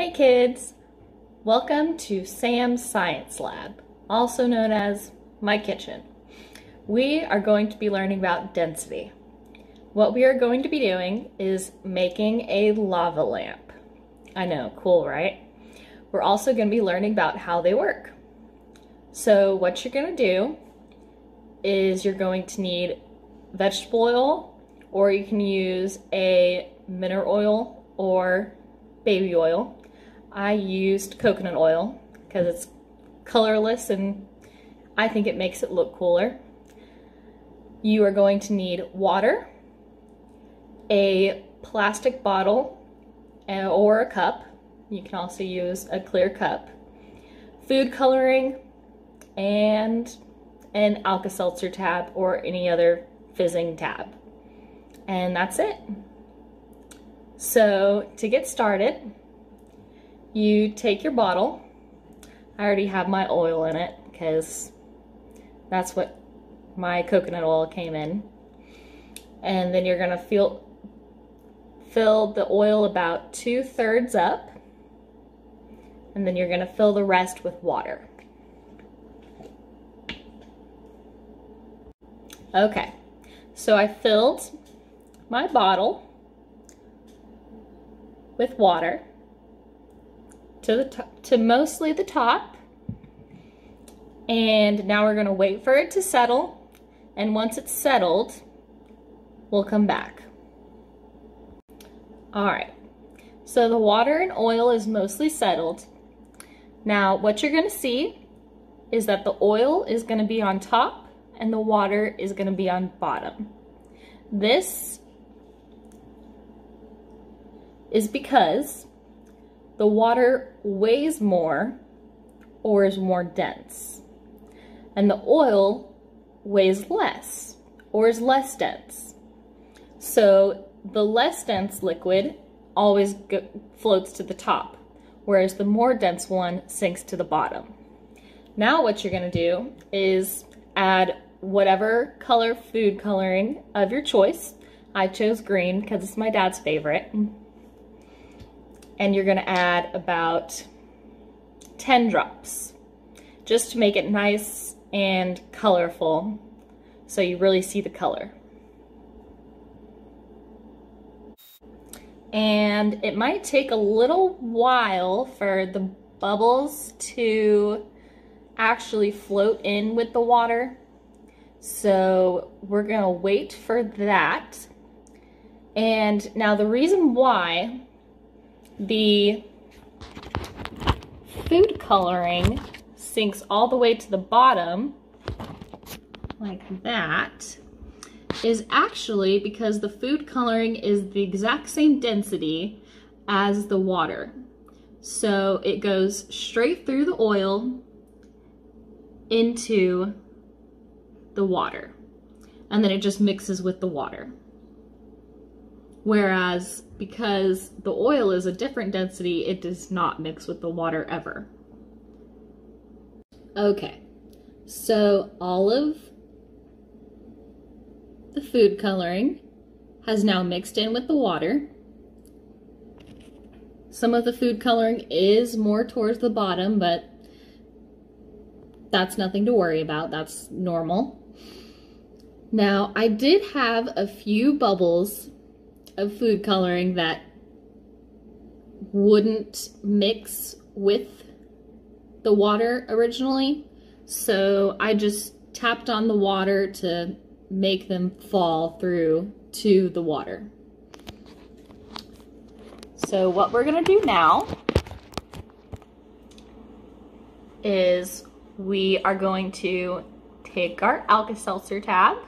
Hey kids! Welcome to Sam's Science Lab, also known as my kitchen. We are going to be learning about density. What we are going to be doing is making a lava lamp. I know, cool, right? We're also going to be learning about how they work. So what you're going to do is you're going to need vegetable oil, or you can use a mineral oil or baby oil. I used coconut oil because it's colorless and I think it makes it look cooler. You are going to need water, a plastic bottle or a cup. You can also use a clear cup, food coloring, and an Alka-Seltzer tab or any other fizzing tab. And that's it. So to get started, you take your bottle. I already have my oil in it because that's what my coconut oil came in. And then you're gonna fill the oil about 2/3 up, and then you're gonna fill the rest with water. Okay, so I filled my bottle with water to mostly the top, and now we're going to wait for it to settle, and once it's settled we'll come back. Alright, so the water and oil is mostly settled. Now what you're going to see is that the oil is going to be on top and the water is going to be on bottom. This is because the water weighs more or is more dense, and the oil weighs less or is less dense. So the less dense liquid always floats to the top, whereas the more dense one sinks to the bottom. Now what you're going to do is add whatever color food coloring of your choice. I chose green because it's my dad's favorite. And you're going to add about 10 drops just to make it nice and colorful so you really see the color. And it might take a little while for the bubbles to actually float in with the water, so we're going to wait for that. And now the reason why the food coloring sinks all the way to the bottom like that is actually because the food coloring is the exact same density as the water. So it goes straight through the oil into the water, and then it just mixes with the water. Whereas because the oil is a different density, it does not mix with the water ever. Okay, so all of the food coloring has now mixed in with the water. Some of the food coloring is more towards the bottom, but that's nothing to worry about. That's normal. Now, I did have a few bubbles of food coloring that wouldn't mix with the water originally, so I just tapped on the water to make them fall through to the water. So what we're gonna do now is we are going to take our Alka-Seltzer tab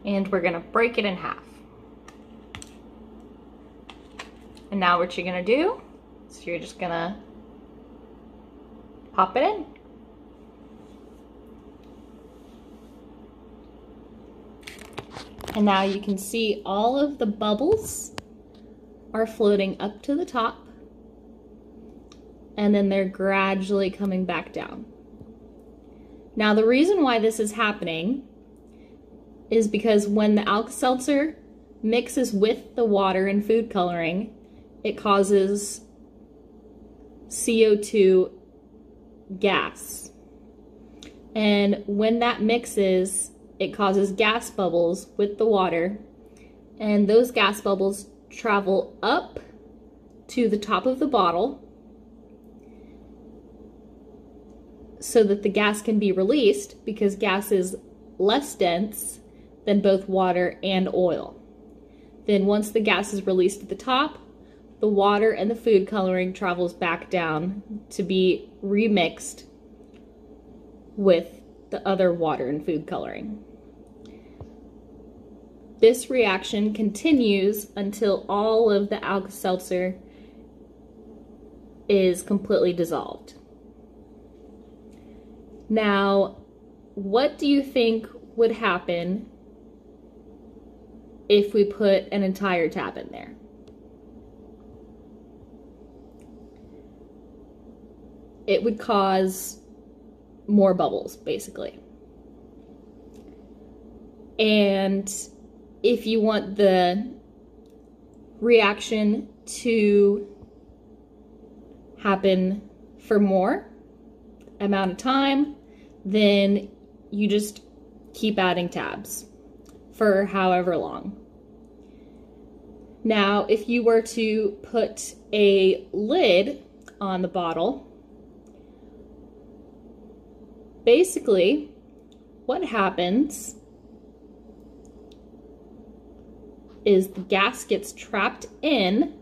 and we're gonna break it in half. And now what you're gonna do is you're just gonna pop it in. And now you can see all of the bubbles are floating up to the top, and then they're gradually coming back down. Now, the reason why this is happening is because when the Alka-Seltzer mixes with the water and food coloring, it causes CO2 gas. And when that mixes, it causes gas bubbles with the water, and those gas bubbles travel up to the top of the bottle so that the gas can be released, because gas is less dense than both water and oil. Then once the gas is released at the top, the water and the food coloring travels back down to be remixed with the other water and food coloring. This reaction continues until all of the Alka-Seltzer is completely dissolved. Now, what do you think would happen if we put an entire tab in there? It would cause more bubbles, basically. And if you want the reaction to happen for more amount of time, then you just keep adding tabs for however long. Now, if you were to put a lid on the bottle, basically what happens is the gas gets trapped in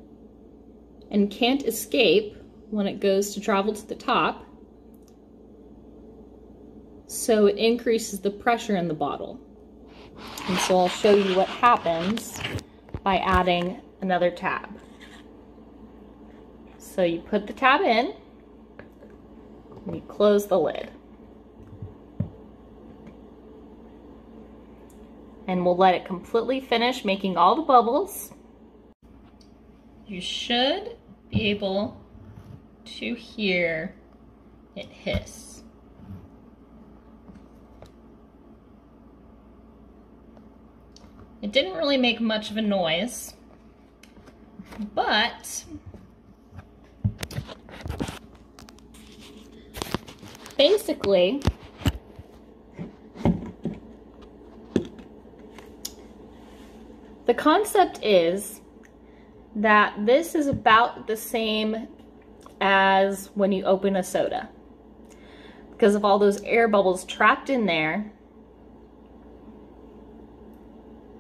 and can't escape when it goes to travel to the top. So it increases the pressure in the bottle. And so I'll show you what happens by adding another tab. So you put the tab in and you close the lid. And we'll let it completely finish making all the bubbles. You should be able to hear it hiss. It didn't really make much of a noise, but basically the concept is that this is about the same as when you open a soda. Because of all those air bubbles trapped in there,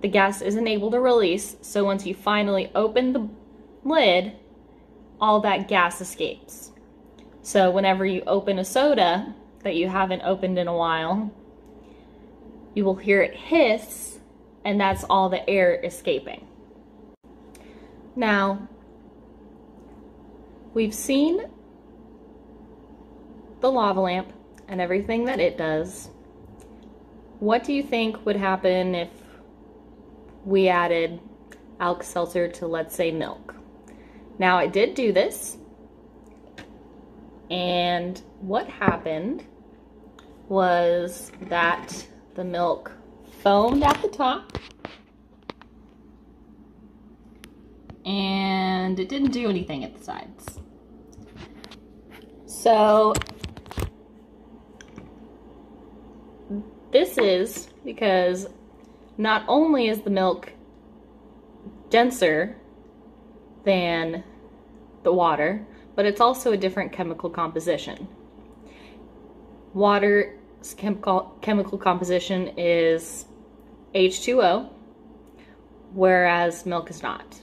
the gas isn't able to release, so once you finally open the lid, all that gas escapes. So whenever you open a soda that you haven't opened in a while, you will hear it hiss, and that's all the air escaping. Now, we've seen the lava lamp and everything that it does. What do you think would happen if we added Alka-Seltzer to, let's say, milk? Now, I did do this, and what happened was that the milk foamed at the top, and it didn't do anything at the sides. So this is because not only is the milk denser than the water, but it's also a different chemical composition. Water's chemical composition is H2O, whereas milk is not.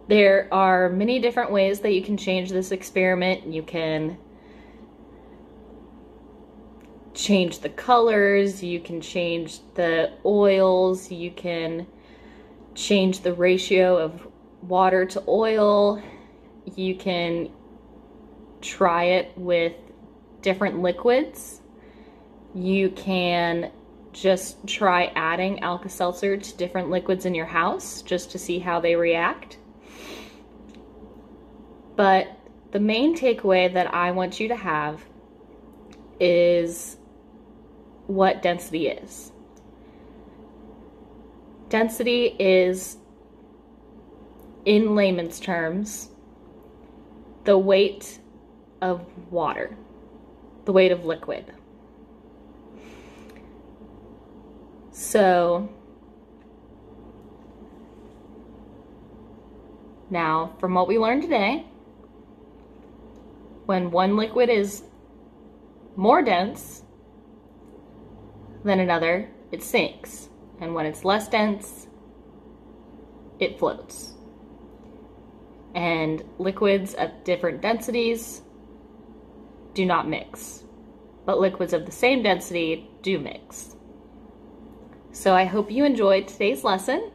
There are many different ways that you can change this experiment. You can change the colors, you can change the oils, you can change the ratio of water to oil, you can try it with different liquids, you can just try adding Alka-Seltzer to different liquids in your house just to see how they react. But the main takeaway that I want you to have is what density is. Density is, in layman's terms, the weight of water, the weight of liquid. So now, from what we learned today, when one liquid is more dense than another, it sinks. And when it's less dense, it floats. And liquids of different densities do not mix, but liquids of the same density do mix. So I hope you enjoyed today's lesson,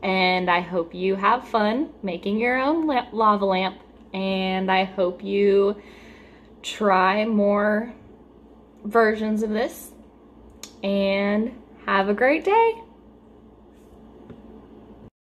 and I hope you have fun making your own lava lamp, and I hope you try more versions of this, and have a great day.